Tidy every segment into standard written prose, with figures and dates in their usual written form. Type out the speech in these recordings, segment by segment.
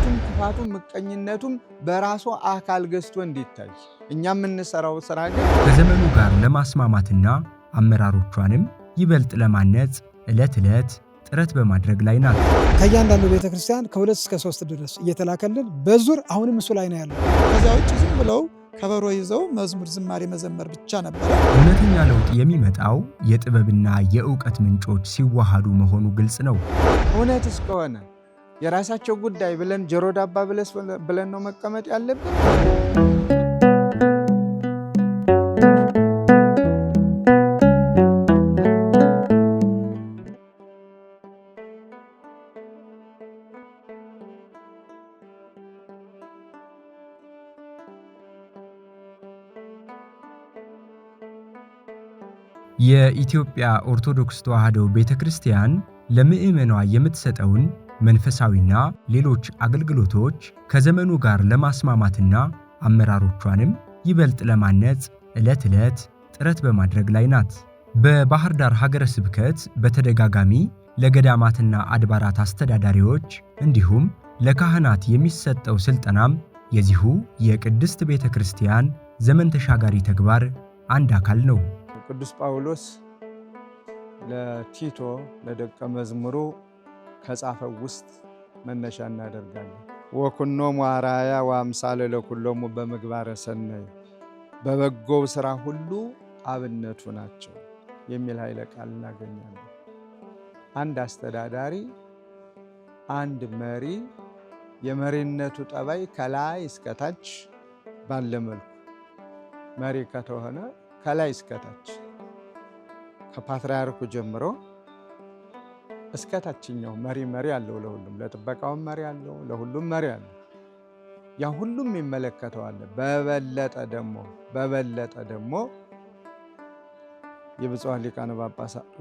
ቅናቱም ክፋቱም ምቀኝነቱም በራሱ አካል ገዝቶ እንዲታይ እኛ የምንሰራው ስራ ግን ከዘመኑ ጋር ለማስማማትና አመራሮቿንም ይበልጥ ለማነጽ ዕለት ዕለት ጥረት በማድረግ ላይ ናት። ከእያንዳንዱ ቤተክርስቲያን ከ2 እስከ 3 ድረስ እየተላከልን በዙር አሁንም እሱ ላይ ነው ያለው። ከዚያ ውጭ ዝም ብለው ከበሮ ይዘው መዝሙር ዝማሬ መዘመር ብቻ ነበር። እውነተኛ ለውጥ የሚመጣው የጥበብና የእውቀት ምንጮች ሲዋሃዱ መሆኑ ግልጽ ነው። እውነት እስከሆነ የራሳቸው ጉዳይ ብለን ጆሮ ዳባ ብለን ነው መቀመጥ ያለብን። የኢትዮጵያ ኦርቶዶክስ ተዋሕዶ ቤተክርስቲያን ለምዕመኗ የምትሰጠውን መንፈሳዊና ሌሎች አገልግሎቶች ከዘመኑ ጋር ለማስማማትና አመራሮቿንም ይበልጥ ለማነጽ ዕለት ዕለት ጥረት በማድረግ ላይ ናት። በባህር ዳር ሀገረ ስብከት በተደጋጋሚ ለገዳማትና አድባራት አስተዳዳሪዎች እንዲሁም ለካህናት የሚሰጠው ስልጠናም የዚሁ የቅድስት ቤተክርስቲያን ዘመን ተሻጋሪ ተግባር አንድ አካል ነው። ቅዱስ ጳውሎስ ለቲቶ ለደቀ መዝሙሩ ከጻፈው ውስጥ መነሻ እናደርጋለን። ወኩኖሙ አርአያ ወአምሳለ ለኩሎሙ በምግባረ ሰናይ፣ በበጎው ስራ ሁሉ አብነቱ ናቸው የሚል ኃይለ ቃል እናገኛለን። አንድ አስተዳዳሪ፣ አንድ መሪ የመሪነቱ ጠባይ ከላይ እስከታች ባለ መልኩ መሪ ከተሆነ ከላይ እስከታች ከፓትርያርኩ ጀምሮ እስከታችኛው መሪ አለው። ለሁሉም ለጥበቃውም መሪ አለው፣ ለሁሉም መሪ አለው። ያ ሁሉም ይመለከተዋል። በበለጠ ደግሞ የብፁዓን ሊቃነ ጳጳሳቱ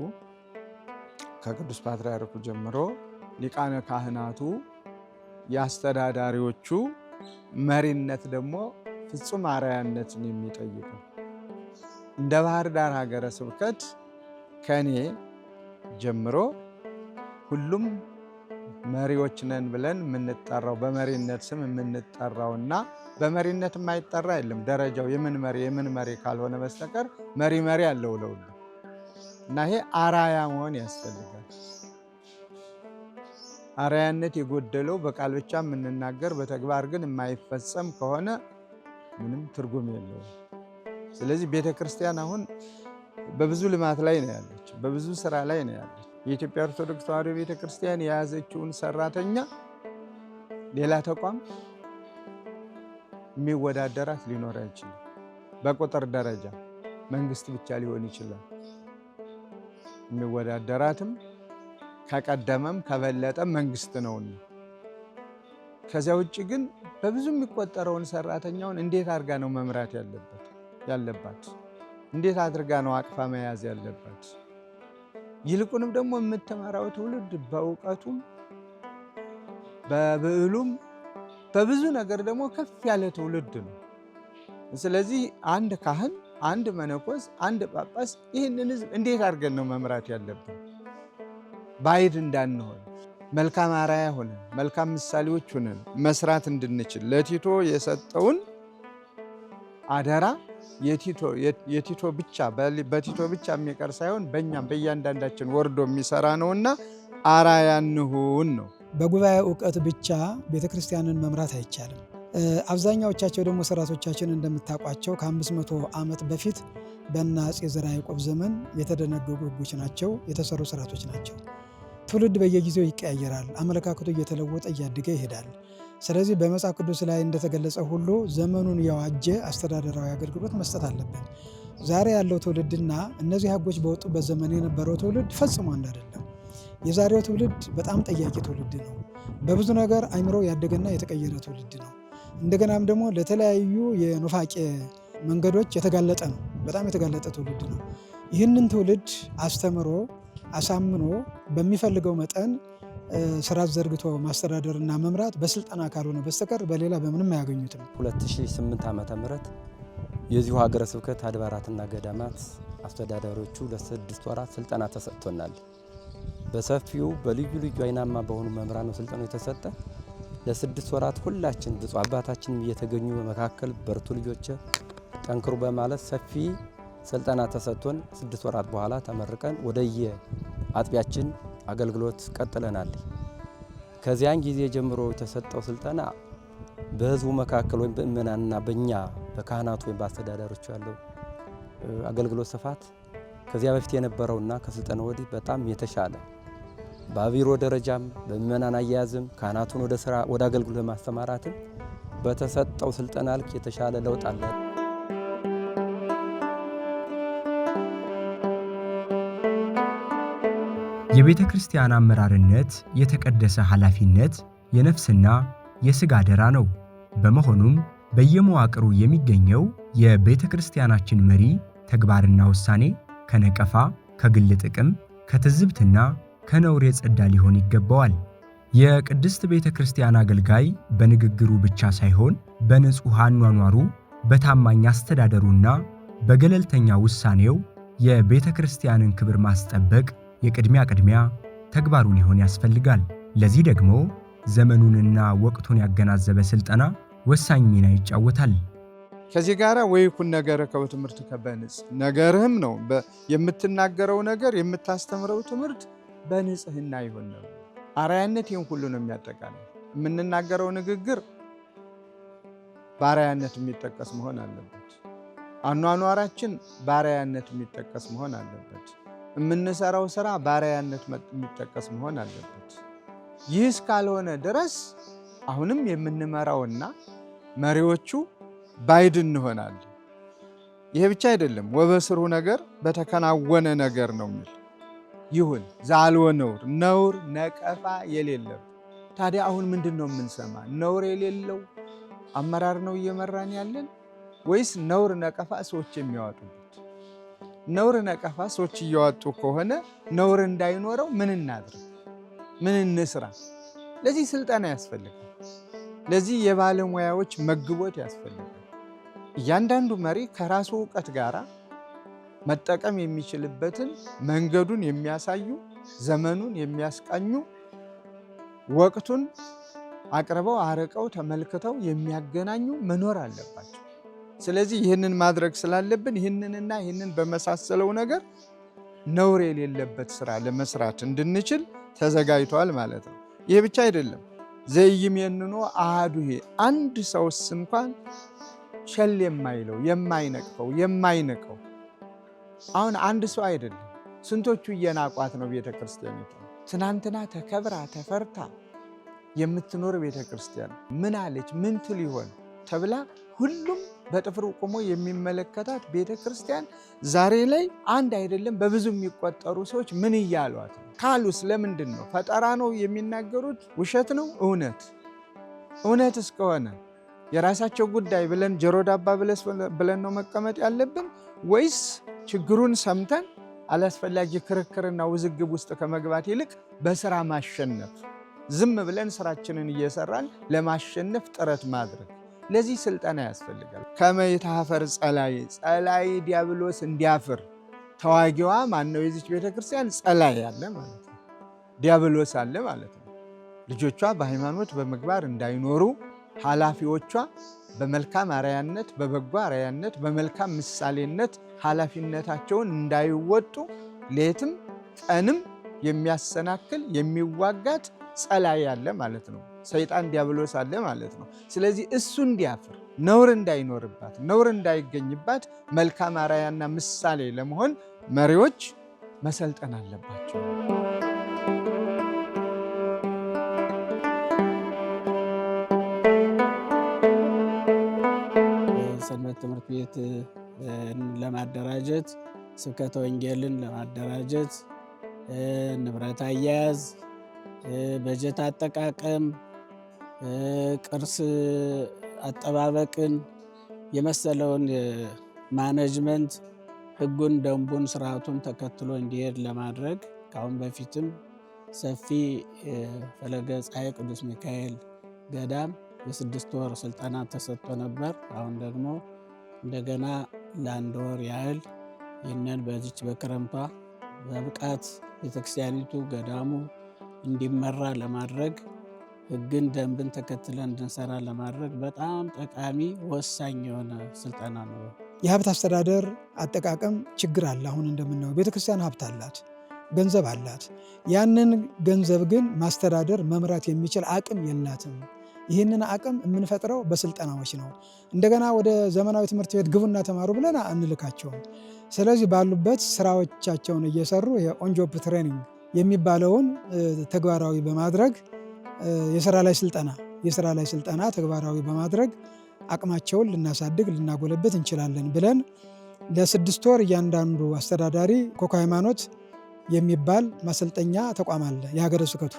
ከቅዱስ ፓትርያርኩ ጀምሮ ሊቃነ ካህናቱ የአስተዳዳሪዎቹ መሪነት ደግሞ ፍጹም አርአያነትን የሚጠይቅ ነው። እንደ ባህር ዳር ሀገረ ስብከት ከኔ ጀምሮ ሁሉም መሪዎች ነን ብለን የምንጠራው በመሪነት ስም የምንጠራውና በመሪነት የማይጠራ የለም። ደረጃው የምን መሪ ካልሆነ በስተቀር መሪ አለው ለሁሉ እና ይሄ አርአያ መሆን ያስፈልጋል። አርአያነት የጎደለው በቃል ብቻ የምንናገር በተግባር ግን የማይፈጸም ከሆነ ምንም ትርጉም የለውም። ስለዚህ ቤተክርስቲያን አሁን በብዙ ልማት ላይ ነው ያለች፣ በብዙ ስራ ላይ ነው ያለች። የኢትዮጵያ ኦርቶዶክስ ተዋሕዶ ቤተክርስቲያን የያዘችውን ሰራተኛ ሌላ ተቋም የሚወዳደራት ሊኖር አይችልም። በቁጥር ደረጃ መንግስት ብቻ ሊሆን ይችላል የሚወዳደራትም፣ ከቀደመም ከበለጠም መንግስት ነውና። ከዚያ ውጭ ግን በብዙ የሚቆጠረውን ሰራተኛውን እንዴት አድርጋ ነው መምራት ያለባት? እንዴት አድርጋ ነው አቅፋ መያዝ ያለባት? ይልቁንም ደግሞ የምትመራው ትውልድ በእውቀቱም በብዕሉም በብዙ ነገር ደግሞ ከፍ ያለ ትውልድ ነው። ስለዚህ አንድ ካህን፣ አንድ መነኮስ፣ አንድ ጳጳስ ይህንን ህዝብ እንዴት አድርገን ነው መምራት ያለብን? ባዕድ እንዳንሆን መልካም አርአያ ሆነን መልካም ምሳሌዎች ሆነን መስራት እንድንችል ለቲቶ የሰጠውን አደራ የቲቶ ብቻ በቲቶ ብቻ የሚቀር ሳይሆን በእኛም በእያንዳንዳችን ወርዶ የሚሰራ ነውና አርአያ እንሁን ነው። በጉባኤ እውቀት ብቻ ቤተክርስቲያንን መምራት አይቻልም። አብዛኛዎቻቸው ደግሞ ስርዓቶቻችን እንደምታውቋቸው ከ500 ዓመት በፊት በእነ አፄ ዘርዓ ያዕቆብ ዘመን የተደነገጉ ህጎች ናቸው፣ የተሰሩ ስርዓቶች ናቸው። ትውልድ በየጊዜው ይቀያየራል። አመለካከቱ እየተለወጠ እያደገ ይሄዳል። ስለዚህ በመጽሐፍ ቅዱስ ላይ እንደተገለጸ ሁሉ ዘመኑን የዋጀ አስተዳደራዊ አገልግሎት መስጠት አለብን። ዛሬ ያለው ትውልድና እነዚህ ህጎች በወጡበት ዘመን የነበረው ትውልድ ፈጽሞ አንድ አይደለም። የዛሬው ትውልድ በጣም ጠያቂ ትውልድ ነው። በብዙ ነገር አይምሮ ያደገና የተቀየረ ትውልድ ነው። እንደገናም ደግሞ ለተለያዩ የኑፋቄ መንገዶች የተጋለጠ ነው። በጣም የተጋለጠ ትውልድ ነው። ይህንን ትውልድ አስተምሮ አሳምኖ በሚፈልገው መጠን ስርዓት ዘርግቶ ማስተዳደርና መምራት በስልጠና ካልሆነ በስተቀር በሌላ በምንም አያገኙትም። 2008 ዓመተ ምህረት የዚሁ ሀገረ ስብከት አድባራትና ገዳማት አስተዳዳሪዎቹ ለ6 ወራት ስልጠና ተሰጥቶናል። በሰፊው በልዩ አይናማ በሆኑ መምህራን ነው ስልጠናው የተሰጠ። ለ6 ወራት ሁላችን ብፁዕ አባታችንም እየተገኙ በመካከል በርቱ ልጆች ጠንክሩ በማለት ሰፊ ስልጠና ተሰጥቶን 6 ወራት በኋላ ተመርቀን ወደየ አጥቢያችን አገልግሎት ቀጥለናል። ከዚያን ጊዜ ጀምሮ የተሰጠው ስልጠና በህዝቡ መካከል ወይም በእመናንና በእኛ በካህናት ወይም በአስተዳዳሪዎች ያለው አገልግሎት ስፋት ከዚያ በፊት የነበረውና ከስልጠና ወዲህ በጣም የተሻለ በቢሮ ደረጃም በእመናን አያያዝም ካህናቱን ወደ ስራ ወደ አገልግሎት ለማስተማራትም በተሰጠው ስልጠና ልክ የተሻለ ለውጥ አለ። የቤተ ክርስቲያን አመራርነት የተቀደሰ ኃላፊነት የነፍስና የሥጋ አደራ ነው። በመሆኑም በየመዋቅሩ የሚገኘው የቤተ ክርስቲያናችን መሪ ተግባርና ውሳኔ ከነቀፋ፣ ከግል ጥቅም፣ ከትዝብትና ከነውር የጸዳ ሊሆን ይገባዋል። የቅድስት ቤተ ክርስቲያን አገልጋይ በንግግሩ ብቻ ሳይሆን በንጹሕ አኗኗሩ፣ በታማኝ አስተዳደሩና በገለልተኛ ውሳኔው የቤተ ክርስቲያንን ክብር ማስጠበቅ የቅድሚያ ተግባሩ ሊሆን ያስፈልጋል። ለዚህ ደግሞ ዘመኑንና ወቅቱን ያገናዘበ ስልጠና ወሳኝ ሚና ይጫወታል። ከዚህ ጋር ወይኩን ነገርከ በትምህርት ከበንጽ ነገርህም ነው የምትናገረው ነገር የምታስተምረው ትምህርት በንጽህና ይሁን ነው። አርአያነት ይህን ሁሉ ነው የሚያጠቃልለው። የምንናገረው ንግግር በአርአያነት የሚጠቀስ መሆን አለበት። አኗኗራችን በአርአያነት የሚጠቀስ መሆን አለበት። የምንሰራው ስራ በአርአያነት የሚጠቀስ መሆን አለበት። ይህ እስካልሆነ ድረስ አሁንም የምንመራውና መሪዎቹ ባይድ እንሆናለን። ይሄ ብቻ አይደለም፣ ወበስሩ ነገር በተከናወነ ነገር ነው የሚል ይሁን ዛልወ ነውር ነቀፋ የሌለው። ታዲያ አሁን ምንድን ነው የምንሰማ? ነውር የሌለው አመራር ነው እየመራን ያለን ወይስ ነውር ነቀፋ ሰዎች የሚያወጡበት? ነውር ነቀፋ ሰዎች እያወጡ ከሆነ ነውር እንዳይኖረው ምን እናድርግ? ምን እንስራ? ለዚህ ስልጠና ያስፈልጋል። ለዚህ የባለሙያዎች መግቦት ያስፈልጋል። እያንዳንዱ መሪ ከራሱ ዕውቀት ጋር መጠቀም የሚችልበትን መንገዱን የሚያሳዩ ዘመኑን የሚያስቃኙ ወቅቱን አቅርበው አርቀው ተመልክተው የሚያገናኙ መኖር አለባቸው። ስለዚህ ይህንን ማድረግ ስላለብን ይህንን በመሳሰለው ነገር ነውር የሌለበት ስራ ለመስራት እንድንችል ተዘጋጅቷል ማለት ነው። ይህ ብቻ አይደለም። ዘይሜንኖ አሐዱ አንድ ሰውስ እንኳን ቸል የማይለው የማይነቅፈው የማይንቀው። አሁን አንድ ሰው አይደለም፣ ስንቶቹ እየናቋት ነው ቤተ ክርስቲያኒቱ። ትናንትና ተከብራ ተፈርታ የምትኖር ቤተ ክርስቲያን ምን አለች ምን ትል ይሆን ተብላ ሁሉም በጥፍሩ ቆሞ የሚመለከታት ቤተ ክርስቲያን ዛሬ ላይ አንድ አይደለም በብዙ የሚቆጠሩ ሰዎች ምን እያሏት ነው ካሉስ ለምንድን ነው? ፈጠራ ነው የሚናገሩት? ውሸት ነው? እውነት እስከሆነ የራሳቸው ጉዳይ ብለን ጆሮ ዳባ ብለን ነው መቀመጥ ያለብን ወይስ ችግሩን ሰምተን አላስፈላጊ ክርክርና ውዝግብ ውስጥ ከመግባት ይልቅ በስራ ማሸነፍ፣ ዝም ብለን ስራችንን እየሰራን ለማሸነፍ ጥረት ማድረግ? ለዚህ ስልጠና ያስፈልጋል። ከመይታፈር ጸላይ ዲያብሎስ እንዲያፍር ተዋጊዋ ማን ነው? የዚች ቤተክርስቲያን ጸላይ አለ ማለት ነው። ዲያብሎስ አለ ማለት ነው። ልጆቿ በሃይማኖት በምግባር እንዳይኖሩ ኃላፊዎቿ በመልካም አርአያነት በበጎ አርአያነት በመልካም ምሳሌነት ኃላፊነታቸውን እንዳይወጡ ሌትም ቀንም የሚያሰናክል የሚዋጋት ጸላይ አለ ማለት ነው። ሰይጣን ዲያብሎስ አለ ማለት ነው። ስለዚህ እሱ እንዲያፍር ነውር እንዳይኖርባት ነውር እንዳይገኝባት መልካም አርአያና ምሳሌ ለመሆን መሪዎች መሰልጠን አለባቸው። ሰንበት ትምህርት ቤት ለማደራጀት ስብከተ ወንጌልን ለማደራጀት ንብረት አያያዝ፣ በጀት አጠቃቀም፣ ቅርስ አጠባበቅን የመሰለውን ማኔጅመንት ሕጉን፣ ደንቡን፣ ስርዓቱን ተከትሎ እንዲሄድ ለማድረግ ከአሁን በፊትም ሰፊ ፈለገ ፀሐይ ቅዱስ ሚካኤል ገዳም የ6 ወር ስልጠና ተሰጥቶ ነበር። አሁን ደግሞ እንደገና ለ1 ወር ያህል ይህንን በዚች በክረምቷ በብቃት ቤተክርስቲያኒቱ ገዳሙ እንዲመራ ለማድረግ ሕግን ደንብን ተከትለን እንድንሰራ ለማድረግ በጣም ጠቃሚ ወሳኝ የሆነ ስልጠና ነው። የሀብት አስተዳደር አጠቃቀም ችግር አለ። አሁን እንደምናየው ቤተክርስቲያን ሀብት አላት፣ ገንዘብ አላት። ያንን ገንዘብ ግን ማስተዳደር መምራት የሚችል አቅም የላትም። ይህንን አቅም የምንፈጥረው በስልጠናዎች ነው። እንደገና ወደ ዘመናዊ ትምህርት ቤት ግቡና ተማሩ ብለን አንልካቸውም። ስለዚህ ባሉበት ስራዎቻቸውን እየሰሩ የኦን ጆብ ትሬኒንግ የሚባለውን ተግባራዊ በማድረግ የስራ ላይ ስልጠና ተግባራዊ በማድረግ አቅማቸውን ልናሳድግ ልናጎለበት እንችላለን ብለን ለ6 ወር እያንዳንዱ አስተዳዳሪ ኮከ ሃይማኖት የሚባል ማሰልጠኛ ተቋም አለ የሀገረ ስብከቱ።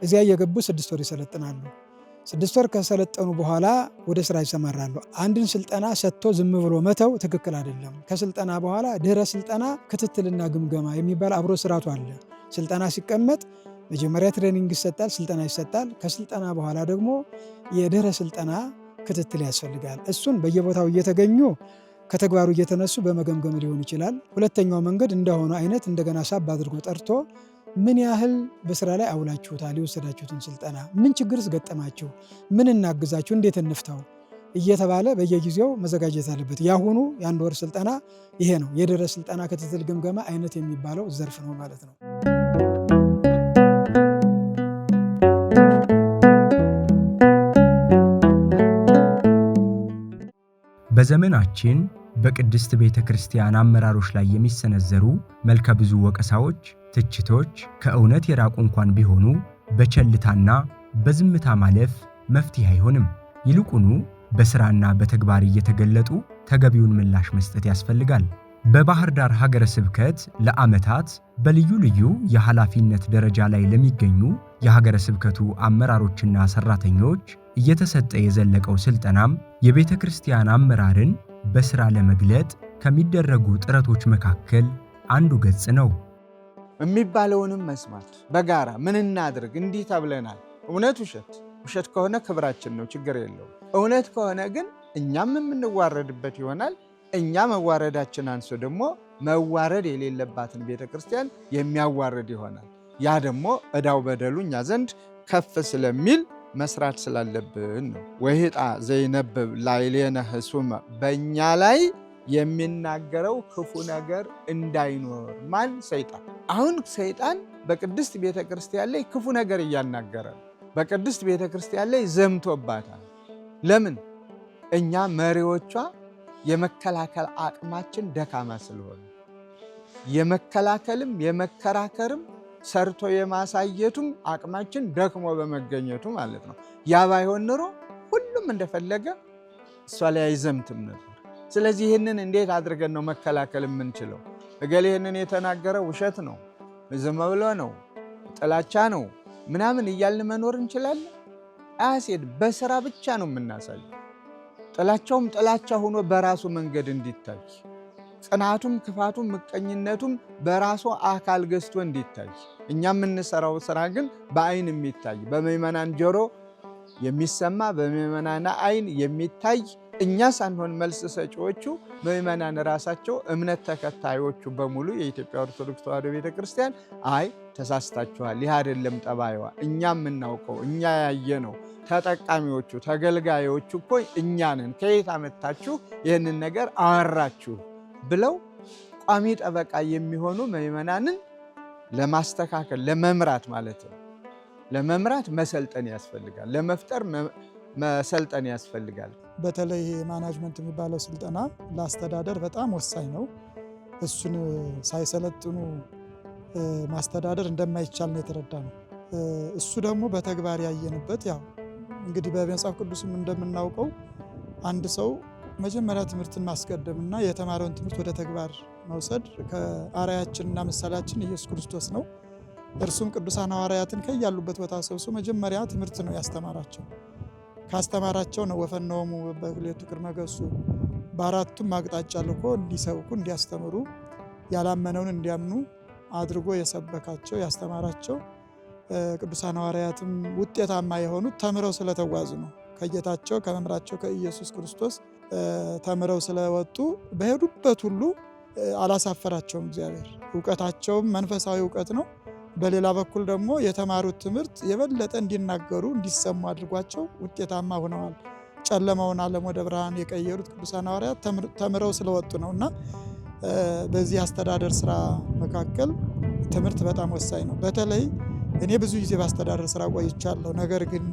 እዚያ እየገቡ 6 ወር ይሰለጥናሉ። 6 ወር ከሰለጠኑ በኋላ ወደ ስራ ይሰማራሉ። አንድን ስልጠና ሰጥቶ ዝም ብሎ መተው ትክክል አይደለም። ከስልጠና በኋላ ድህረ ስልጠና ክትትልና ግምገማ የሚባል አብሮ ስርዓቱ አለ። ስልጠና ሲቀመጥ መጀመሪያ ትሬኒንግ ይሰጣል፣ ስልጠና ይሰጣል። ከስልጠና በኋላ ደግሞ የድህረ ስልጠና ክትትል ያስፈልጋል። እሱን በየቦታው እየተገኙ ከተግባሩ እየተነሱ በመገምገም ሊሆን ይችላል። ሁለተኛው መንገድ እንደሆነ አይነት እንደገና ሳብ አድርጎ ጠርቶ ምን ያህል በስራ ላይ አውላችሁታል? የወሰዳችሁትን ስልጠና ምን ችግርስ ገጠማችሁ? ምን እናግዛችሁ? እንዴት እንፍታው? እየተባለ በየጊዜው መዘጋጀት አለበት። ያሁኑ የ1 ወር ስልጠና ይሄ ነው። የድህረ ስልጠና ክትትል ግምገማ አይነት የሚባለው ዘርፍ ነው ማለት ነው። በዘመናችን በቅድስት ቤተ ክርስቲያን አመራሮች ላይ የሚሰነዘሩ መልከ ብዙ ወቀሳዎች፣ ትችቶች ከእውነት የራቁ እንኳን ቢሆኑ በቸልታና በዝምታ ማለፍ መፍትሄ አይሆንም። ይልቁኑ በሥራና በተግባር እየተገለጡ ተገቢውን ምላሽ መስጠት ያስፈልጋል። በባህር ዳር ሀገረ ስብከት ለዓመታት በልዩ ልዩ የኃላፊነት ደረጃ ላይ ለሚገኙ የሀገረ ስብከቱ አመራሮችና ሰራተኞች እየተሰጠ የዘለቀው ስልጠናም የቤተ ክርስቲያን አመራርን በሥራ ለመግለጥ ከሚደረጉ ጥረቶች መካከል አንዱ ገጽ ነው። የሚባለውንም መስማት በጋራ ምን እናድርግ፣ እንዲህ ተብለናል። እውነት ውሸት ከሆነ ክብራችን ነው፣ ችግር የለውም። እውነት ከሆነ ግን እኛም የምንዋረድበት ይሆናል። እኛ መዋረዳችን አንሶ ደግሞ መዋረድ የሌለባትን ቤተ ክርስቲያን የሚያዋርድ ይሆናል። ያ ደግሞ ዕዳው በደሉ እኛ ዘንድ ከፍ ስለሚል መስራት ስላለብን ነው። ወሂጣ ዘይነብብ ላዕሌነ ሕሱመ፣ በእኛ ላይ የሚናገረው ክፉ ነገር እንዳይኖር። ማን? ሰይጣን። አሁን ሰይጣን በቅድስት ቤተ ክርስቲያን ላይ ክፉ ነገር እያናገረ ነው። በቅድስት ቤተ ክርስቲያን ላይ ዘምቶባታል። ለምን? እኛ መሪዎቿ የመከላከል አቅማችን ደካማ ስለሆነ የመከላከልም የመከራከርም ሰርቶ የማሳየቱም አቅማችን ደክሞ በመገኘቱ ማለት ነው። ያ ባይሆን ኖሮ ሁሉም እንደፈለገ እሷ ላይ አይዘምትም ነበር። ስለዚህ ይህንን እንዴት አድርገን ነው መከላከል የምንችለው? እገሌ ይህንን የተናገረ ውሸት ነው፣ ዝም ብሎ ነው፣ ጥላቻ ነው ምናምን እያልን መኖር እንችላለን? አያስሄድ። በስራ ብቻ ነው የምናሳየው። ጥላቻውም ጥላቻ ሆኖ በራሱ መንገድ እንዲታይ፣ ጽናቱም ክፋቱም ምቀኝነቱም በራሱ አካል ገዝቶ እንዲታይ፣ እኛ የምንሰራው ስራ ግን በአይን የሚታይ በምዕመናን ጆሮ የሚሰማ በምዕመናን አይን የሚታይ፣ እኛ ሳንሆን መልስ ሰጪዎቹ ምዕመናን ራሳቸው እምነት ተከታዮቹ በሙሉ የኢትዮጵያ ኦርቶዶክስ ተዋሕዶ ቤተክርስቲያን አይ ተሳስታችኋል፣ ይህ አይደለም ጠባይዋ፣ እኛ የምናውቀው እኛ ያየነው ተጠቃሚዎቹ ተገልጋዮቹ እኮ እኛ ነን፣ ከየት አመጣችሁ ይህንን ነገር አወራችሁ ብለው ቋሚ ጠበቃ የሚሆኑ ምዕመናንን ለማስተካከል ለመምራት ማለት ነው። ለመምራት መሰልጠን ያስፈልጋል። ለመፍጠር መሰልጠን ያስፈልጋል። በተለይ ማናጅመንት የሚባለው ስልጠና ለአስተዳደር በጣም ወሳኝ ነው። እሱን ሳይሰለጥኑ ማስተዳደር እንደማይቻል ነው የተረዳ ነው። እሱ ደግሞ በተግባር ያየንበት ያው እንግዲህ በመጽሐፍ ቅዱስም እንደምናውቀው አንድ ሰው መጀመሪያ ትምህርትን ማስቀደምና የተማረውን ትምህርት ወደ ተግባር መውሰድ ከአርአያችንና ምሳሌያችን ኢየሱስ ክርስቶስ ነው። እርሱም ቅዱሳን ሐዋርያትን ከያሉበት ቦታ ሰብስቦ መጀመሪያ ትምህርት ነው ያስተማራቸው። ካስተማራቸው ነው ወፈነወሙ በክልኤቱ ቅድመ ገጹ፣ በአራቱም አቅጣጫ ልኮ እንዲሰብኩ እንዲያስተምሩ ያላመነውን እንዲያምኑ አድርጎ የሰበካቸው ያስተማራቸው። ቅዱሳን ሐዋርያትም ውጤታማ የሆኑት ተምረው ስለተጓዙ ነው። ከጌታቸው ከመምህራቸው ከኢየሱስ ክርስቶስ ተምረው ስለወጡ በሄዱበት ሁሉ አላሳፈራቸውም እግዚአብሔር። እውቀታቸውም መንፈሳዊ እውቀት ነው። በሌላ በኩል ደግሞ የተማሩት ትምህርት የበለጠ እንዲናገሩ እንዲሰሙ አድርጓቸው ውጤታማ ሆነዋል። ጨለማውን ዓለም ወደ ብርሃን የቀየሩት ቅዱሳን ሐዋርያት ተምረው ስለወጡ ነውና በዚህ አስተዳደር ስራ መካከል ትምህርት በጣም ወሳኝ ነው። በተለይ እኔ ብዙ ጊዜ በአስተዳደር ስራ ቆይቻለሁ። ነገር ግን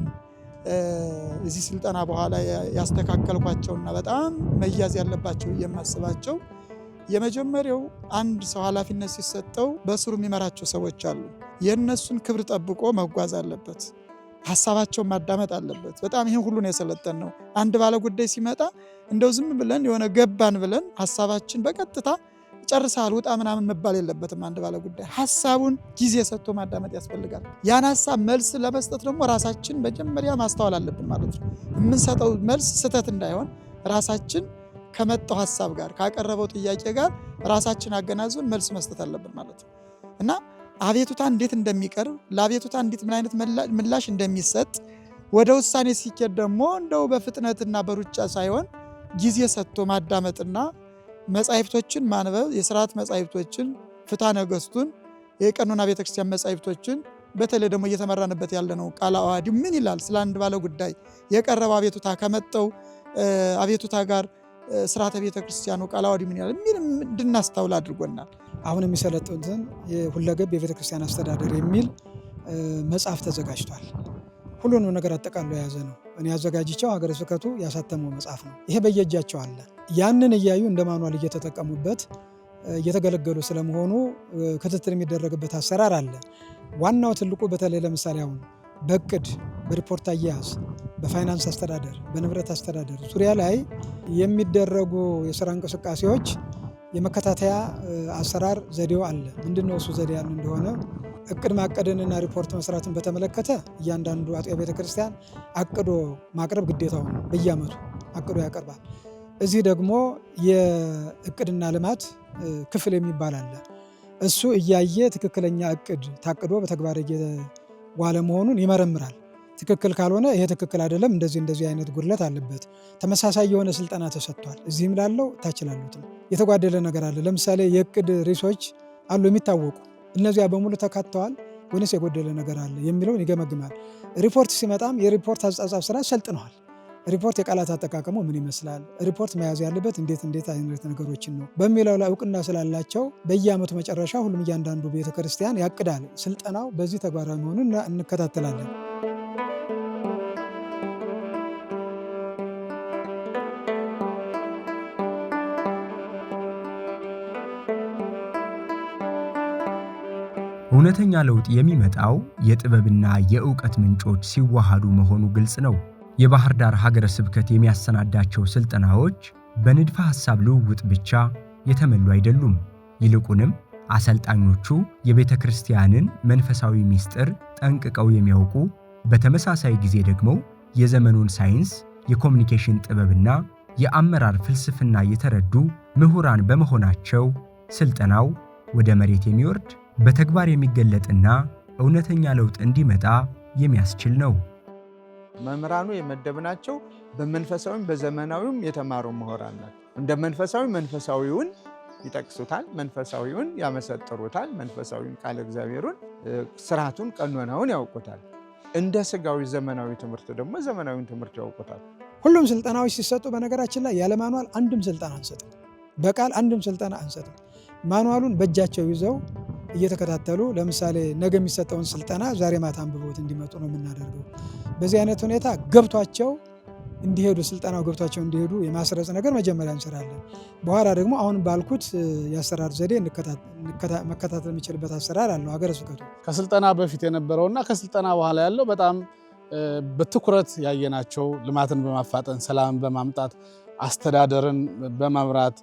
እዚህ ስልጠና በኋላ ያስተካከልኳቸውና በጣም መያዝ ያለባቸው የማስባቸው የመጀመሪያው አንድ ሰው ኃላፊነት ሲሰጠው በስሩ የሚመራቸው ሰዎች አሉ። የእነሱን ክብር ጠብቆ መጓዝ አለበት። ሀሳባቸውን ማዳመጥ አለበት። በጣም ይህን ሁሉ ነው የሰለጠን ነው። አንድ ባለ ጉዳይ ሲመጣ እንደው ዝም ብለን የሆነ ገባን ብለን ሀሳባችን በቀጥታ ጨርሰሃል ውጣ ምናምን መባል የለበትም። አንድ ባለ ጉዳይ ሀሳቡን ጊዜ ሰጥቶ ማዳመጥ ያስፈልጋል። ያን ሀሳብ መልስ ለመስጠት ደግሞ ራሳችን መጀመሪያ ማስተዋል አለብን ማለት ነው። የምንሰጠው መልስ ስህተት እንዳይሆን ራሳችን ከመጣው ሀሳብ ጋር ካቀረበው ጥያቄ ጋር ራሳችን አገናዝበን መልስ መስጠት አለብን ማለት ነው እና አቤቱታ እንዴት እንደሚቀርብ ለአቤቱታ እንዴት ምን አይነት ምላሽ እንደሚሰጥ ወደ ውሳኔ ሲኬድ ደግሞ እንደው በፍጥነትና በሩጫ ሳይሆን ጊዜ ሰጥቶ ማዳመጥና መጻሕፍቶችን ማንበብ፣ የሥርዓት መጻሕፍቶችን፣ ፍትሐ ነገሥቱን፣ የቀኖና ቤተክርስቲያን መጻሕፍቶችን በተለይ ደግሞ እየተመራንበት ያለነው ቃለ ዓዋዲ ምን ይላል ስለ አንድ ባለ ጉዳይ የቀረበ አቤቱታ ከመጣው አቤቱታ ጋር ሥርዓተ ቤተክርስቲያኑ ቃለ ዓዋዲ ምን ይላል የሚል እንድናስተውል አድርጎናል። አሁን የሚሰለጥኑትን የሁለገብ የቤተክርስቲያን አስተዳደር የሚል መጽሐፍ ተዘጋጅቷል። ሁሉንም ነገር አጠቃሎ የያዘ ነው። እኔ አዘጋጅቸው ሀገረ ስብከቱ ያሳተመው መጽሐፍ ነው። ይሄ በየእጃቸው አለ። ያንን እያዩ እንደ ማኗል እየተጠቀሙበት እየተገለገሉ ስለመሆኑ ክትትል የሚደረግበት አሰራር አለ። ዋናው ትልቁ በተለይ ለምሳሌ አሁን በእቅድ በሪፖርት አያያዝ፣ በፋይናንስ አስተዳደር፣ በንብረት አስተዳደር ዙሪያ ላይ የሚደረጉ የስራ እንቅስቃሴዎች የመከታተያ አሰራር ዘዴው አለ። ምንድነው እሱ ዘዴ ያለ እንደሆነ እቅድ ማቀድንና ሪፖርት መስራትን በተመለከተ እያንዳንዱ አጥቢያ ቤተክርስቲያን አቅዶ ማቅረብ ግዴታው ነው። በየዓመቱ አቅዶ ያቀርባል። እዚህ ደግሞ የእቅድና ልማት ክፍል የሚባል አለ። እሱ እያየ ትክክለኛ እቅድ ታቅዶ በተግባር እየዋለ መሆኑን ይመረምራል። ትክክል ካልሆነ ይሄ ትክክል አይደለም፣ እንደዚህ አይነት ጉድለት አለበት። ተመሳሳይ የሆነ ስልጠና ተሰጥቷል። እዚህም ላለው ታች ላሉትም የተጓደለ ነገር አለ። ለምሳሌ የእቅድ ርዕሶች አሉ የሚታወቁ፣ እነዚያ በሙሉ ተካተዋል ወይስ የጎደለ ነገር አለ የሚለውን ይገመግማል። ሪፖርት ሲመጣም የሪፖርት አጻጻፍ ስራ ሰልጥነዋል። ሪፖርት የቃላት አጠቃቀሙ ምን ይመስላል፣ ሪፖርት መያዝ ያለበት እንዴት አይነት ነገሮችን ነው በሚለው ላይ እውቅና ስላላቸው በየዓመቱ መጨረሻ ሁሉም እያንዳንዱ ቤተክርስቲያን ያቅዳል። ስልጠናው በዚህ ተግባራዊ መሆኑን እንከታተላለን። እውነተኛ ለውጥ የሚመጣው የጥበብና የእውቀት ምንጮች ሲዋሃዱ መሆኑ ግልጽ ነው። የባህር ዳር ሀገረ ስብከት የሚያሰናዳቸው ስልጠናዎች በንድፈ ሐሳብ ልውውጥ ብቻ የተመሉ አይደሉም። ይልቁንም አሰልጣኞቹ የቤተ ክርስቲያንን መንፈሳዊ ምስጢር ጠንቅቀው የሚያውቁ፣ በተመሳሳይ ጊዜ ደግሞ የዘመኑን ሳይንስ፣ የኮሚኒኬሽን ጥበብና የአመራር ፍልስፍና የተረዱ ምሁራን በመሆናቸው ስልጠናው ወደ መሬት የሚወርድ በተግባር የሚገለጥና እውነተኛ ለውጥ እንዲመጣ የሚያስችል ነው። መምህራኑ የመደብናቸው በመንፈሳዊም በዘመናዊም የተማሩ ምሁራን ናቸው። እንደ መንፈሳዊውን ይጠቅሱታል፣ መንፈሳዊውን ያመሰጥሩታል፣ መንፈሳዊውን ቃለ እግዚአብሔሩን፣ ስርዓቱን፣ ቀኖናውን ያውቁታል። እንደ ስጋዊ ዘመናዊ ትምህርት ደግሞ ዘመናዊውን ትምህርት ያውቁታል። ሁሉም ስልጠናዎች ሲሰጡ በነገራችን ላይ ያለ ማኑዋል አንድም ስልጠና አንሰጥም። በቃል አንድም ስልጠና አንሰጥም። ማኑዋሉን በእጃቸው ይዘው እየተከታተሉ ለምሳሌ ነገ የሚሰጠውን ስልጠና ዛሬ ማታ አንብቦት እንዲመጡ ነው የምናደርገው። በዚህ አይነት ሁኔታ ገብቷቸው እንዲሄዱ ስልጠናው ገብቷቸው እንዲሄዱ የማስረጽ ነገር መጀመሪያ እንሰራለን። በኋላ ደግሞ አሁን ባልኩት የአሰራር ዘዴ መከታተል የሚችልበት አሰራር አለው ሀገረ ስብከቱ። ከስልጠና በፊት የነበረውና ከስልጠና በኋላ ያለው በጣም በትኩረት ያየናቸው ልማትን በማፋጠን ሰላምን በማምጣት አስተዳደርን በመምራት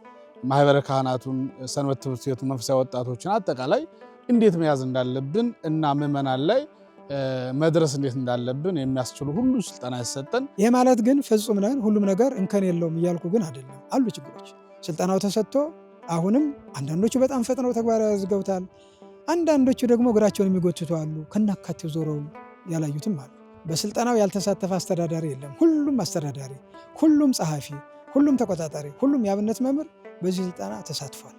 ማህበረ ካህናቱን፣ ሰንበት ትምህርት ቤቱ፣ መንፈሳዊ ወጣቶችን አጠቃላይ እንዴት መያዝ እንዳለብን እና ምዕመናን ላይ መድረስ እንዴት እንዳለብን የሚያስችሉ ሁሉ ስልጠና ያሰጠን። ይሄ ማለት ግን ፍጹም ነን ሁሉም ነገር እንከን የለውም እያልኩ ግን አይደለም። አሉ ችግሮች። ስልጠናው ተሰጥቶ አሁንም አንዳንዶቹ በጣም ፈጥነው ተግባራዊ አድርገውታል። አንዳንዶቹ ደግሞ እግራቸውን የሚጎትቱ አሉ። ከናካቴው ዞረው ያላዩትም አሉ። በስልጠናው ያልተሳተፈ አስተዳዳሪ የለም። ሁሉም አስተዳዳሪ፣ ሁሉም ጸሐፊ፣ ሁሉም ተቆጣጣሪ፣ ሁሉም የአብነት መምህር በዚህ ስልጠና ተሳትፏል።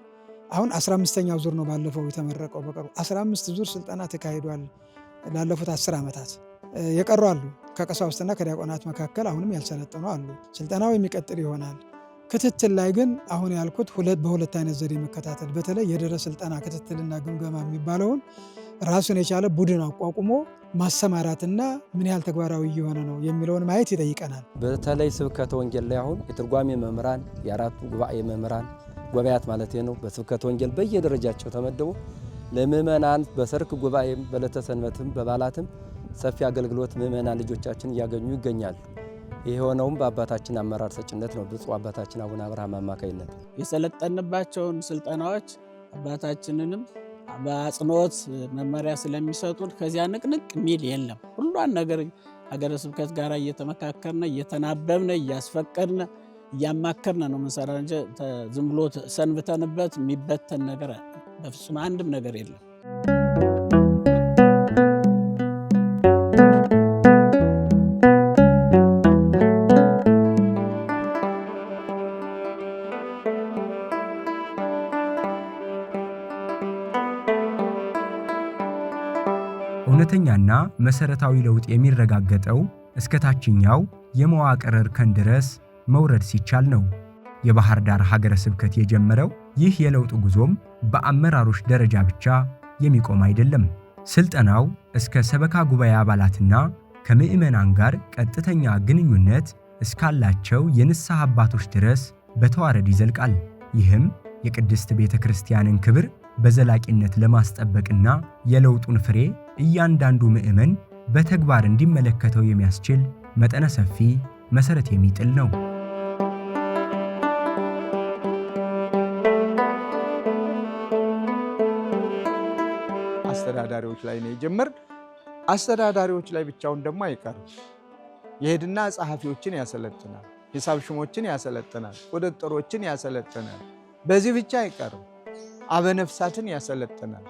አሁን 15ኛው ዙር ነው ባለፈው የተመረቀው። በቅርቡ 15 ዙር ስልጠና ተካሂዷል ላለፉት 10 ዓመታት። የቀሩ አሉ። ከቀሳውስትና ከዲያቆናት መካከል አሁንም ያልሰለጠኑ አሉ። ስልጠናው የሚቀጥል ይሆናል። ክትትል ላይ ግን አሁን ያልኩት በሁለት አይነት ዘዴ መከታተል፣ በተለይ የድህረ ስልጠና ክትትልና ግምገማ የሚባለውን ራሱን የቻለ ቡድን አቋቁሞ ማሰማራትና ምን ያህል ተግባራዊ እየሆነ ነው የሚለውን ማየት ይጠይቀናል። በተለይ ስብከተ ወንጌል ላይ አሁን የትርጓሜ መምህራን፣ የአራቱ ጉባኤ መምህራን ጉባኤያት ማለት ነው በስብከተ ወንጌል በየደረጃቸው ተመደቡ ለምእመናን በሰርክ ጉባኤም በዕለተ ሰንበትም በበዓላትም ሰፊ አገልግሎት ምእመናን ልጆቻችን እያገኙ ይገኛሉ። ይህ የሆነውም በአባታችን አመራር ሰጭነት ነው። ብፁዕ አባታችን አቡነ አብርሃም አማካይነት የሰለጠንባቸውን ስልጠናዎች አባታችንንም በአጽንኦት መመሪያ ስለሚሰጡን ከዚያ ንቅንቅ ሚል የለም። ሁሏን ነገር ሀገረ ስብከት ጋር እየተመካከርነ እየተናበብነ እያስፈቀድነ እያማከርነ ነው ምንሰራ እንጂ ዝም ብሎ ሰንብተንበት የሚበተን ነገር በፍጹም አንድም ነገር የለም። እውነተኛና መሰረታዊ ለውጥ የሚረጋገጠው እስከ ታችኛው የመዋቅር እርከን ድረስ መውረድ ሲቻል ነው። የባህር ዳር ሀገረ ስብከት የጀመረው ይህ የለውጥ ጉዞም በአመራሮች ደረጃ ብቻ የሚቆም አይደለም። ስልጠናው እስከ ሰበካ ጉባኤ አባላትና ከምዕመናን ጋር ቀጥተኛ ግንኙነት እስካላቸው የንስሐ አባቶች ድረስ በተዋረድ ይዘልቃል። ይህም የቅድስት ቤተ ክርስቲያንን ክብር በዘላቂነት ለማስጠበቅና የለውጡን ፍሬ እያንዳንዱ ምዕመን በተግባር እንዲመለከተው የሚያስችል መጠነ ሰፊ መሰረት የሚጥል ነው። አስተዳዳሪዎች ላይ ነው የጀመር። አስተዳዳሪዎች ላይ ብቻውን ደግሞ አይቀርም። የሄድና ጸሐፊዎችን ያሰለጥናል፣ ሂሳብ ሹሞችን ያሰለጥናል፣ ቁጥጥሮችን ያሰለጥናል። በዚህ ብቻ አይቀርም። አበነፍሳትን ያሰለጥናል፣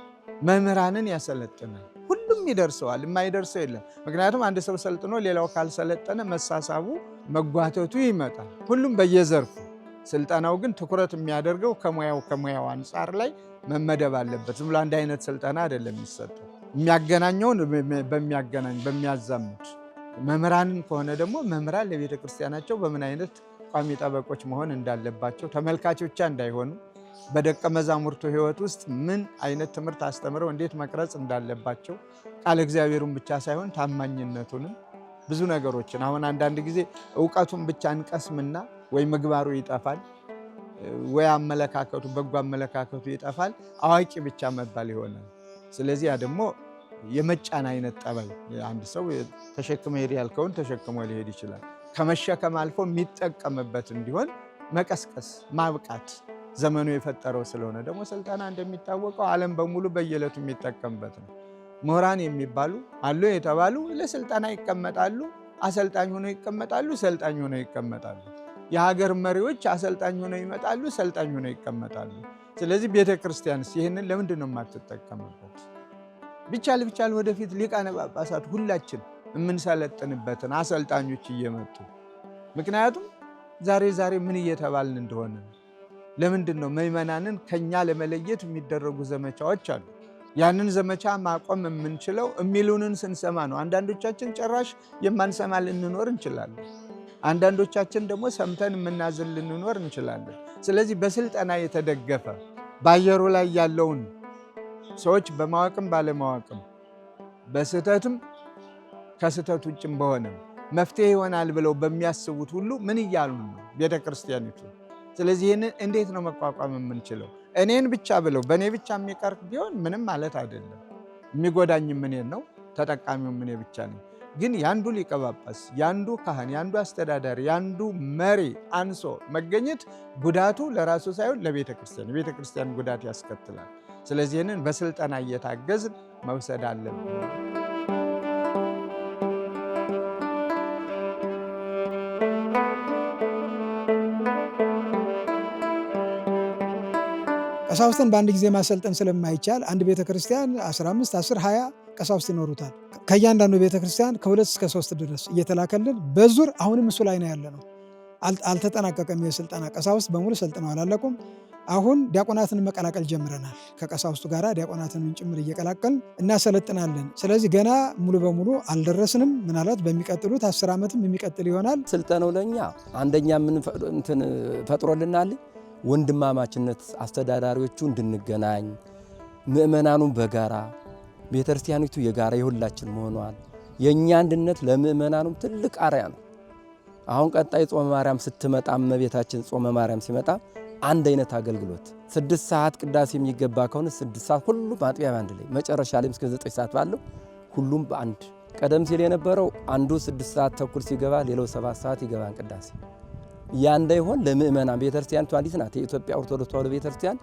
መምህራንን ያሰለጥናል። ሁሉም ይደርሰዋል፣ የማይደርሰው የለም። ምክንያቱም አንድ ሰው ሰልጥኖ ሌላው ካልሰለጠነ መሳሳቡ መጓተቱ ይመጣል። ሁሉም በየዘርፉ ስልጠናው ግን ትኩረት የሚያደርገው ከሙያው አንጻር ላይ መመደብ አለበት። ዝም ብሎ አንድ አይነት ስልጠና አይደለም የሚሰጠው። የሚያገናኘውን በሚያዛምድ መምህራንን ከሆነ ደግሞ መምህራን ለቤተ ክርስቲያናቸው በምን አይነት ቋሚ ጠበቆች መሆን እንዳለባቸው፣ ተመልካች ብቻ እንዳይሆኑ በደቀ መዛሙርቱ ሕይወት ውስጥ ምን አይነት ትምህርት አስተምረው እንዴት መቅረጽ እንዳለባቸው ቃል እግዚአብሔሩን ብቻ ሳይሆን ታማኝነቱንም ብዙ ነገሮችን አሁን አንዳንድ ጊዜ እውቀቱን ብቻ እንቀስምና ወይ ምግባሩ ይጠፋል ወይ አመለካከቱ በጎ አመለካከቱ ይጠፋል፣ አዋቂ ብቻ መባል ይሆናል። ስለዚህ ያ ደግሞ የመጫን አይነት ጠባይ፣ አንድ ሰው ተሸክመ ሄድ ያልከውን ተሸክሞ ሊሄድ ይችላል። ከመሸከም አልፎ የሚጠቀምበት እንዲሆን መቀስቀስ ማብቃት ዘመኑ የፈጠረው ስለሆነ ደግሞ ስልጠና እንደሚታወቀው ዓለም በሙሉ በየዕለቱ የሚጠቀምበት ነው። ምሁራን የሚባሉ አሉ የተባሉ ለስልጠና ይቀመጣሉ፣ አሰልጣኝ ሆነው ይቀመጣሉ፣ ሰልጣኝ ሆነው ይቀመጣሉ። የሀገር መሪዎች አሰልጣኝ ሆነው ይመጣሉ፣ ሰልጣኝ ሆነው ይቀመጣሉ። ስለዚህ ቤተ ክርስቲያንስ ይህንን ለምንድን ነው የማትጠቀምበት? ቢቻል ወደፊት ሊቃነ ጳጳሳት ሁላችን የምንሰለጥንበትን አሰልጣኞች እየመጡ ምክንያቱም ዛሬ ምን እየተባልን እንደሆነ ለምንድን ነው ምዕመናንን ከኛ ለመለየት የሚደረጉ ዘመቻዎች አሉ። ያንን ዘመቻ ማቆም የምንችለው የሚሉንን ስንሰማ ነው። አንዳንዶቻችን ጭራሽ የማንሰማ ልንኖር እንችላለን። አንዳንዶቻችን ደግሞ ሰምተን የምናዝን ልንኖር እንችላለን። ስለዚህ በስልጠና የተደገፈ በአየሩ ላይ ያለውን ሰዎች በማወቅም ባለማወቅም በስህተትም ከስህተት ውጭም በሆነም መፍትሄ ይሆናል ብለው በሚያስቡት ሁሉ ምን እያሉ ነው ቤተ ክርስቲያኒቱ? ስለዚህ ይህንን እንዴት ነው መቋቋም የምንችለው? እኔን ብቻ ብለው በእኔ ብቻ የሚቀር ቢሆን ምንም ማለት አይደለም። የሚጎዳኝም እኔን ነው፣ ተጠቃሚውም እኔ ብቻ ነኝ። ግን ያንዱ ሊቀ ጳጳስ፣ ያንዱ ካህን፣ ያንዱ አስተዳዳሪ፣ ያንዱ መሪ አንሶ መገኘት ጉዳቱ ለራሱ ሳይሆን ለቤተ ክርስቲያን የቤተ ክርስቲያን ጉዳት ያስከትላል። ስለዚህ ይህንን በስልጠና እየታገዝን መውሰድ አለብን። ቀሳውስትን በአንድ ጊዜ ማሰልጠን ስለማይቻል አንድ ቤተ ክርስቲያን 15፣ 10፣ 20 ቀሳውስት ይኖሩታል። ከእያንዳንዱ ቤተ ክርስቲያን ከ2 እስከ 3 ድረስ እየተላከልን በዙር አሁንም እሱ ላይ ነው ያለ ነው። አልተጠናቀቀም። የስልጠና ቀሳውስት በሙሉ ሰልጥነው አላለቁም። አሁን ዲያቆናትን መቀላቀል ጀምረናል። ከቀሳውስቱ ጋር ዲያቆናትን ጭምር እየቀላቀልን እናሰለጥናለን። ስለዚህ ገና ሙሉ በሙሉ አልደረስንም። ምናልባት በሚቀጥሉት 10 ዓመትም የሚቀጥል ይሆናል። ስልጠናው ለኛ አንደኛ ምን ፈጥሮልናል? ወንድማማችነት አስተዳዳሪዎቹ እንድንገናኝ ምእመናኑን በጋራ ቤተክርስቲያኒቱ የጋራ የሁላችን መሆኗል የኛ አንድነት ለምእመናኑም ትልቅ አርያ ነው። አሁን ቀጣይ ጾመ ማርያም ስትመጣ እመቤታችን ጾመ ማርያም ሲመጣ አንድ አይነት አገልግሎት 6 ሰዓት ቅዳሴ የሚገባ ከሆነ 6 ሰዓት ሁሉም አጥቢያ ባንድ ላይ መጨረሻ ላይ እስከ 9 ሰዓት ባለው ሁሉም በአንድ ቀደም ሲል የነበረው አንዱ 6 ሰዓት ተኩል ሲገባ ሌላው 7 ሰዓት ይገባን ቅዳሴ ያ እንዳይሆን ለምእመናን ቤተክርስቲያኒቱ አንዲት ናት። የኢትዮጵያ ኦርቶዶክስ ተዋሕዶ ቤተክርስቲያን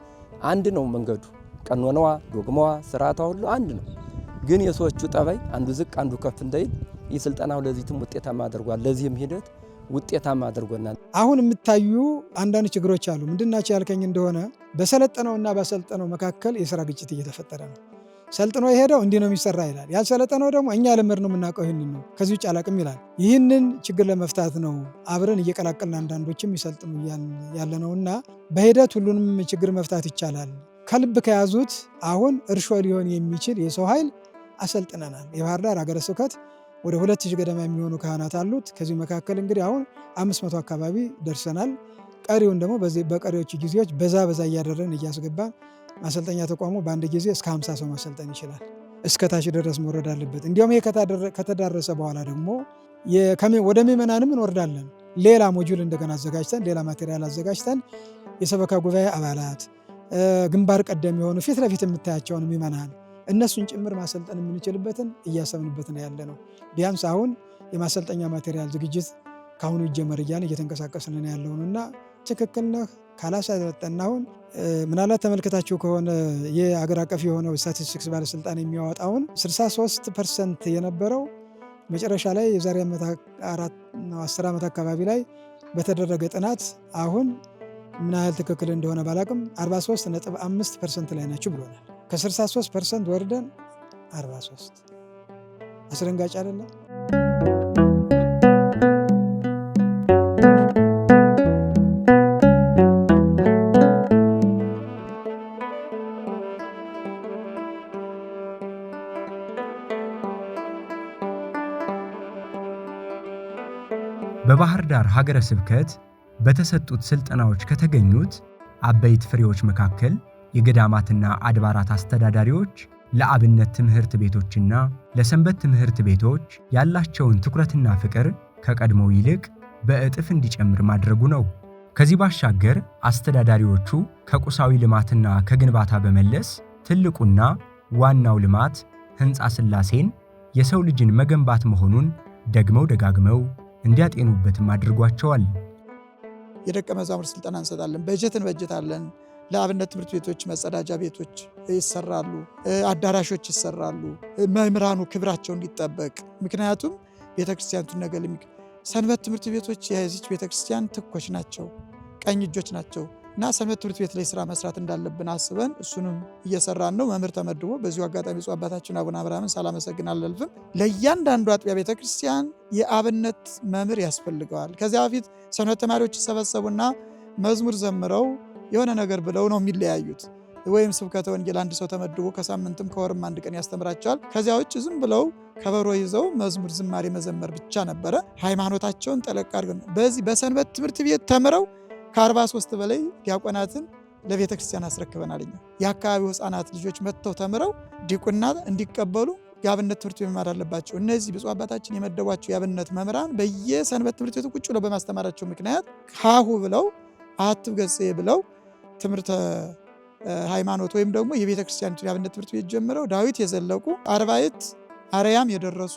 አንድ ነው መንገዱ፣ ቀኖናዋ፣ ዶግማዋ፣ ስርዓቷ ሁሉ አንድ ነው። ግን የሰዎቹ ጠባይ አንዱ ዝቅ አንዱ ከፍ እንዳይል ይህ ስልጠናው ለዚህም ውጤታማ አድርጓል። ለዚህም ሂደት ውጤታማ አድርጎናል። አሁን የምታዩ አንዳንድ ችግሮች አሉ። ምንድናቸው ያልከኝ እንደሆነ በሰለጠነውና ባሰልጠነው መካከል የሥራ ግጭት እየተፈጠረ ነው። ሰልጥኖ የሄደው እንዲህ ነው የሚሰራ ይላል። ያልሰለጠነው ደግሞ እኛ ልምድ ነው የምናውቀው ይህንን ነው ከዚህ ውጭ አላቅም ይላል። ይህንን ችግር ለመፍታት ነው አብረን እየቀላቀልን አንዳንዶችም ይሰልጥኑ ያለ ነውና በሂደት ሁሉንም ችግር መፍታት ይቻላል። ከልብ ከያዙት አሁን እርሾ ሊሆን የሚችል የሰው ኃይል አሰልጥነናል። የባህር ዳር ሀገረ ስብከት ወደ 2000 ገደማ የሚሆኑ ካህናት አሉት። ከዚህ መካከል እንግዲህ አሁን 500 አካባቢ ደርሰናል። ቀሪውን ደግሞ በቀሪዎቹ ጊዜዎች በዛ እያደረን እያስገባን ማሰልጠኛ ተቋሙ በአንድ ጊዜ እስከ 50 ሰው ማሰልጠን ይችላል። እስከ ታች ድረስ መውረድ አለበት። እንዲሁም ይሄ ከተዳረሰ በኋላ ደግሞ ወደ ምዕመናንም እንወርዳለን። ሌላ ሞጁል እንደገና አዘጋጅተን ሌላ ማቴሪያል አዘጋጅተን የሰበካ ጉባኤ አባላት ግንባር ቀደም የሆኑ ፊት ለፊት የምታያቸውን ምዕመናን እነሱን ጭምር ማሰልጠን የምንችልበትን እያሰብንበት ነው ያለ ነው። ቢያንስ አሁን የማሰልጠኛ ማቴሪያል ዝግጅት ከአሁኑ ይጀመር እያልን እየተንቀሳቀስን ያለውንና ትክክል ነህ። ካላሰለጠን አሁን ምናልባት ተመልከታችሁ ከሆነ የአገር አቀፍ የሆነው ስታቲስቲክስ ባለስልጣን የሚያወጣውን 63% የነበረው መጨረሻ ላይ የዛሬ 10 ዓመት አካባቢ ላይ በተደረገ ጥናት አሁን ምን ያህል ትክክል እንደሆነ ባላቅም 43.5% ላይ ናችሁ ብሎናል። ከ63% ወርደን 43 አስደንጋጭ አይደለም? በባህር ዳር ሀገረ ስብከት በተሰጡት ስልጠናዎች ከተገኙት አበይት ፍሬዎች መካከል የገዳማትና አድባራት አስተዳዳሪዎች ለአብነት ትምህርት ቤቶችና ለሰንበት ትምህርት ቤቶች ያላቸውን ትኩረትና ፍቅር ከቀድሞው ይልቅ በእጥፍ እንዲጨምር ማድረጉ ነው። ከዚህ ባሻገር አስተዳዳሪዎቹ ከቁሳዊ ልማትና ከግንባታ በመለስ ትልቁና ዋናው ልማት ሕንፃ ሥላሴን የሰው ልጅን መገንባት መሆኑን ደግመው ደጋግመው እንዲያጤኑበትም አድርጓቸዋል። የደቀ መዛሙርት ስልጠና እንሰጣለን፣ በጀት እንበጀታለን። ለአብነት ትምህርት ቤቶች መጸዳጃ ቤቶች ይሰራሉ፣ አዳራሾች ይሰራሉ። መምህራኑ ክብራቸው እንዲጠበቅ፣ ምክንያቱም ቤተክርስቲያኒቱን ነገር ሰንበት ትምህርት ቤቶች የዚች ቤተክርስቲያን ትኮች ናቸው፣ ቀኝ እጆች ናቸው እና ሰንበት ትምህርት ቤት ላይ ስራ መስራት እንዳለብን አስበን እሱንም እየሰራን ነው። መምህር ተመድቦ በዚሁ አጋጣሚ ብፁዕ አባታችን አቡነ አብርሃምን ሳላመሰግን አላልፍም። ለእያንዳንዱ አጥቢያ ቤተክርስቲያን የአብነት መምህር ያስፈልገዋል። ከዚያ በፊት ሰንበት ተማሪዎች ይሰበሰቡና መዝሙር ዘምረው የሆነ ነገር ብለው ነው የሚለያዩት። ወይም ስብከተ ወንጌል አንድ ሰው ተመድቦ ከሳምንትም ከወርም አንድ ቀን ያስተምራቸዋል። ከዚያ ውጭ ዝም ብለው ከበሮ ይዘው መዝሙር ዝማሬ መዘመር ብቻ ነበረ። ሃይማኖታቸውን ጠለቅ አድርገው በዚህ በሰንበት ትምህርት ቤት ተምረው ከ43 በላይ ዲያቆናትን ለቤተ ክርስቲያን አስረክበናል። የአካባቢው ሕፃናት ልጆች መጥተው ተምረው ዲቁና እንዲቀበሉ የአብነት ትምህርት ቤት መማር አለባቸው። እነዚህ ብፁዕ አባታችን የመደቧቸው የአብነት መምህራን በየሰንበት ትምህርት ቤቱ ቁጭ ብለው በማስተማራቸው ምክንያት ሀሁ ብለው አትብ ገጽ ብለው ትምህርተ ሃይማኖት ወይም ደግሞ የቤተ ክርስቲያኒቱ የአብነት ትምህርት ቤት ጀምረው ዳዊት የዘለቁ አርባዕት አርያም የደረሱ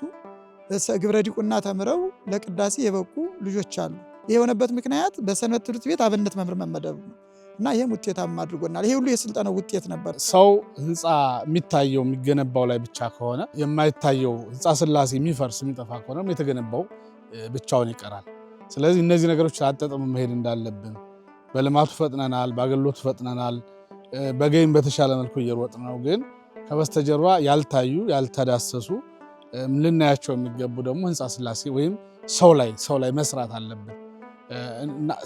ግብረ ዲቁና ተምረው ለቅዳሴ የበቁ ልጆች አሉ። ይህ የሆነበት ምክንያት በሰንበት ትምህርት ቤት አብነት መምህር መመደቡ ነው እና ይህም ውጤታማ አድርጎናል። ይሄ ሁሉ የስልጠናው ውጤት ነበር። ሰው ህንፃ የሚታየው የሚገነባው ላይ ብቻ ከሆነ የማይታየው ህንፃ ሥላሴ የሚፈርስ የሚጠፋ ከሆነ የተገነባው ብቻውን ይቀራል። ስለዚህ እነዚህ ነገሮች አጠጥሞ መሄድ እንዳለብን በልማቱ ፈጥነናል፣ በአገልግሎቱ ፈጥነናል፣ በገይም በተሻለ መልኩ እየሮጥን ነው። ግን ከበስተጀርባ ያልታዩ ያልተዳሰሱ ልናያቸው የሚገቡ ደግሞ ህንፃ ሥላሴ ወይም ሰው ላይ መስራት አለብን።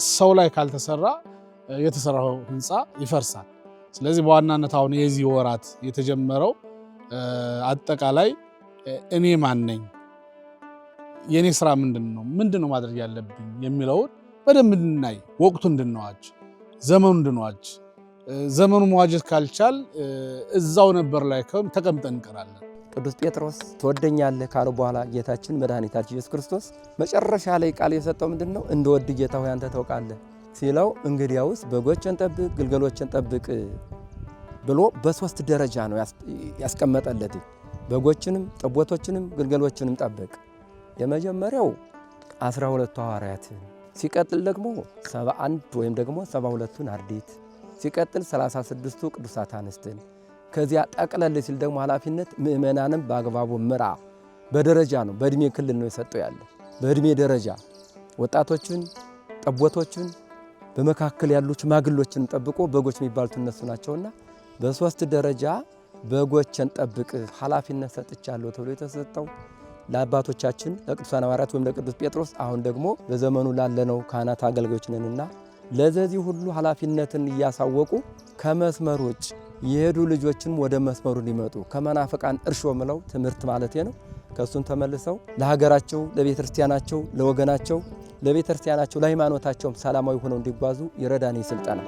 ሰው ላይ ካልተሰራ የተሰራው ህንፃ ይፈርሳል። ስለዚህ በዋናነት አሁን የዚህ ወራት የተጀመረው አጠቃላይ እኔ ማን ነኝ፣ የኔ ስራ ምንድነው ማድረግ ያለብኝ የሚለውን በደንብ እንድናይ፣ ወቅቱ እንድንዋጅ፣ ዘመኑ እንድንዋጅ። ዘመኑ መዋጀት ካልቻል እዛው ነበር ላይ ተቀምጠን እንቀራለን። ቅዱስ ጴጥሮስ ትወደኛለህ ካለው በኋላ ጌታችን መድኃኒታችን ኢየሱስ ክርስቶስ መጨረሻ ላይ ቃል የሰጠው ምንድነው? እንደወድ ጌታ ሆይ አንተ ታውቃለህ ሲለው እንግዲያውስ በጎችን ጠብቅ፣ ግልገሎችን ጠብቅ ብሎ በሶስት ደረጃ ነው ያስቀመጠለት። በጎችንም ጠቦቶችንም ግልገሎችንም ጠብቅ። የመጀመሪያው 12ቱ ሐዋርያትን፣ ሲቀጥል ደግሞ 71 ወይም ደግሞ 72ቱን አርድእት፣ ሲቀጥል 36ቱ ቅዱሳት አንስትን፣ ከዚያ ጠቅለል ሲል ደግሞ ኃላፊነት ምእመናንም በአግባቡ ምራ። በደረጃ ነው፣ በእድሜ ክልል ነው የሰጠው ያለ። በእድሜ ደረጃ ወጣቶችን፣ ጠቦቶችን፣ በመካከል ያሉ ሽማግሎችን ጠብቆ በጎች የሚባሉት እነሱ ናቸውና በሶስት ደረጃ በጎችን ጠብቅ ኃላፊነት ሰጥቻለሁ ተብሎ የተሰጠው ለአባቶቻችን ለቅዱሳን ሐዋርያት ወይም ለቅዱስ ጴጥሮስ፣ አሁን ደግሞ በዘመኑ ላለነው ካህናት አገልጋዮች ነንና ለዚህ ሁሉ ኃላፊነትን እያሳወቁ ከመስመር ውጭ የሄዱ ልጆችን ወደ መስመሩ እንዲመጡ ከመናፍቃን እርሾ ምለው ትምህርት ማለት ነው። ከሱም ተመልሰው ለሀገራቸው፣ ለቤተክርስቲያናቸው፣ ለወገናቸው፣ ለቤተክርስቲያናቸው፣ ለሃይማኖታቸው ሰላማዊ ሆነው እንዲጓዙ ይረዳን ስልጠና።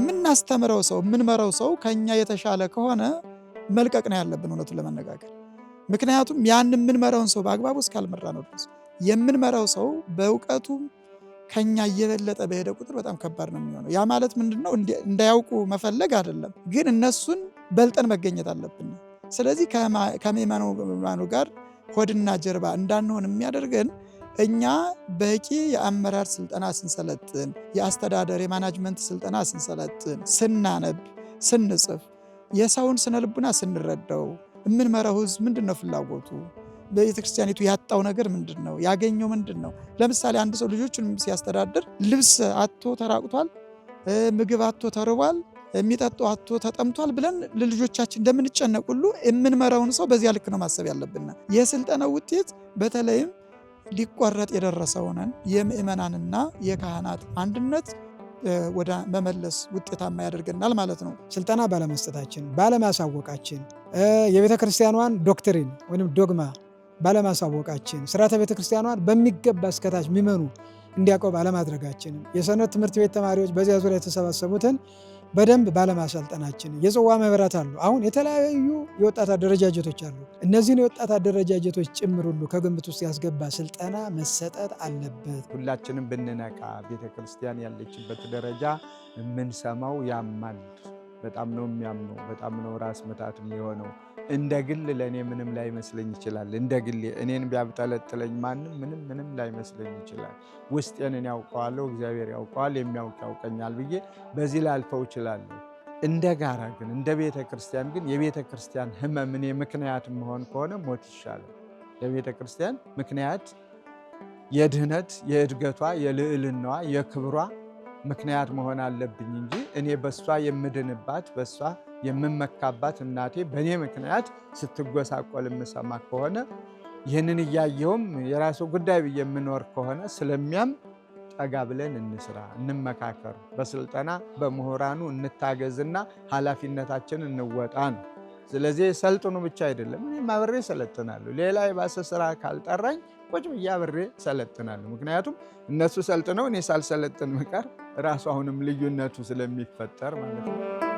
የምናስተምረው ሰው የምንመራው ሰው ከኛ የተሻለ ከሆነ መልቀቅ ነው ያለብን እውነቱን ለመነጋገር። ምክንያቱም ያን የምንመራውን ሰው በአግባቡ እስካልመራ ነው ድረስ የምንመራው ሰው በእውቀቱ ከኛ እየበለጠ በሄደ ቁጥር በጣም ከባድ ነው የሚሆነው። ያ ማለት ምንድነው? እንዳያውቁ መፈለግ አይደለም፣ ግን እነሱን በልጠን መገኘት አለብን። ስለዚህ ከምእመናኑ ጋር ሆድና ጀርባ እንዳንሆን የሚያደርገን እኛ በቂ የአመራር ስልጠና ስንሰለጥን፣ የአስተዳደር የማናጅመንት ስልጠና ስንሰለጥን፣ ስናነብ፣ ስንጽፍ፣ የሰውን ስነ ልቡና ስንረዳው፣ የምንመራው ህዝብ ምንድነው ፍላጎቱ፣ በቤተክርስቲያኒቱ ያጣው ነገር ምንድነው፣ ያገኘው ምንድነው። ለምሳሌ አንድ ሰው ልጆቹን ሲያስተዳድር ልብስ አጥቶ ተራቁቷል፣ ምግብ አጥቶ ተርቧል፣ የሚጠጣው አጥቶ ተጠምቷል ብለን ለልጆቻችን እንደምንጨነቅ ሁሉ የምንመራውን ሰው በዚያ ልክ ነው ማሰብ ያለብን። የስልጠናው ውጤት በተለይም ሊቆረጥ የደረሰውን የምእመናንና የካህናት አንድነት ወደ መመለስ ውጤታማ ያደርገናል ማለት ነው። ስልጠና ባለመስጠታችን፣ ባለማሳወቃችን፣ የቤተ ክርስቲያኗን ዶክትሪን ወይም ዶግማ ባለማሳወቃችን፣ ስርዓተ ቤተ ክርስቲያኗን በሚገባ እስከታች የሚመኑ እንዲያውቀው ባለማድረጋችን፣ የሰንበት ትምህርት ቤት ተማሪዎች በዚያ ዙሪያ የተሰባሰቡትን በደንብ ባለማሰልጠናችን፣ የጽዋ ማህበራት አሉ። አሁን የተለያዩ የወጣት አደረጃጀቶች አሉ። እነዚህን የወጣት አደረጃጀቶች ጭምር ሁሉ ከግምት ውስጥ ያስገባ ስልጠና መሰጠት አለበት። ሁላችንም ብንነቃ ቤተክርስቲያን ያለችበት ደረጃ የምንሰማው ያማል። በጣም ነው የሚያምነው፣ በጣም ነው ራስ ምታት የሚሆነው። እንደ ግል ለእኔ ምንም ላይመስለኝ ይችላል። እንደ ግል እኔን ቢያብጠለጥለኝ ማንም ምንም ላይመስለኝ ይችላል። ውስጤን እኔ ያውቀዋለሁ፣ እግዚአብሔር ያውቀዋል፣ የሚያውቅ ያውቀኛል ብዬ በዚህ ላልፈው እችላለሁ። እንደ ጋራ ግን እንደ ቤተ ክርስቲያን ግን የቤተ ክርስቲያን ሕመም እኔ ምክንያት መሆን ከሆነ ሞት ይሻላል። የቤተ ክርስቲያን ምክንያት የድህነት የእድገቷ የልዕልናዋ የክብሯ ምክንያት መሆን አለብኝ እንጂ እኔ በሷ የምድንባት በሷ የምመካባት እናቴ በእኔ ምክንያት ስትጎሳቆል የምሰማ ከሆነ ይህንን እያየውም የራሱ ጉዳይ ብዬ የምኖር ከሆነ ስለሚያም ጠጋ ብለን እንስራ፣ እንመካከር፣ በስልጠና በምሁራኑ እንታገዝና ኃላፊነታችን እንወጣ ነው። ስለዚህ ሰልጥኑ ብቻ አይደለም፣ እኔም አብሬ ሰለጥናለሁ። ሌላ የባሰ ስራ ካልጠራኝ ቁጭ ብዬ አብሬ ሰለጥናለሁ። ምክንያቱም እነሱ ሰልጥነው እኔ ሳልሰለጥን ምቀር ራሱ አሁንም ልዩነቱ ስለሚፈጠር ማለት ነው።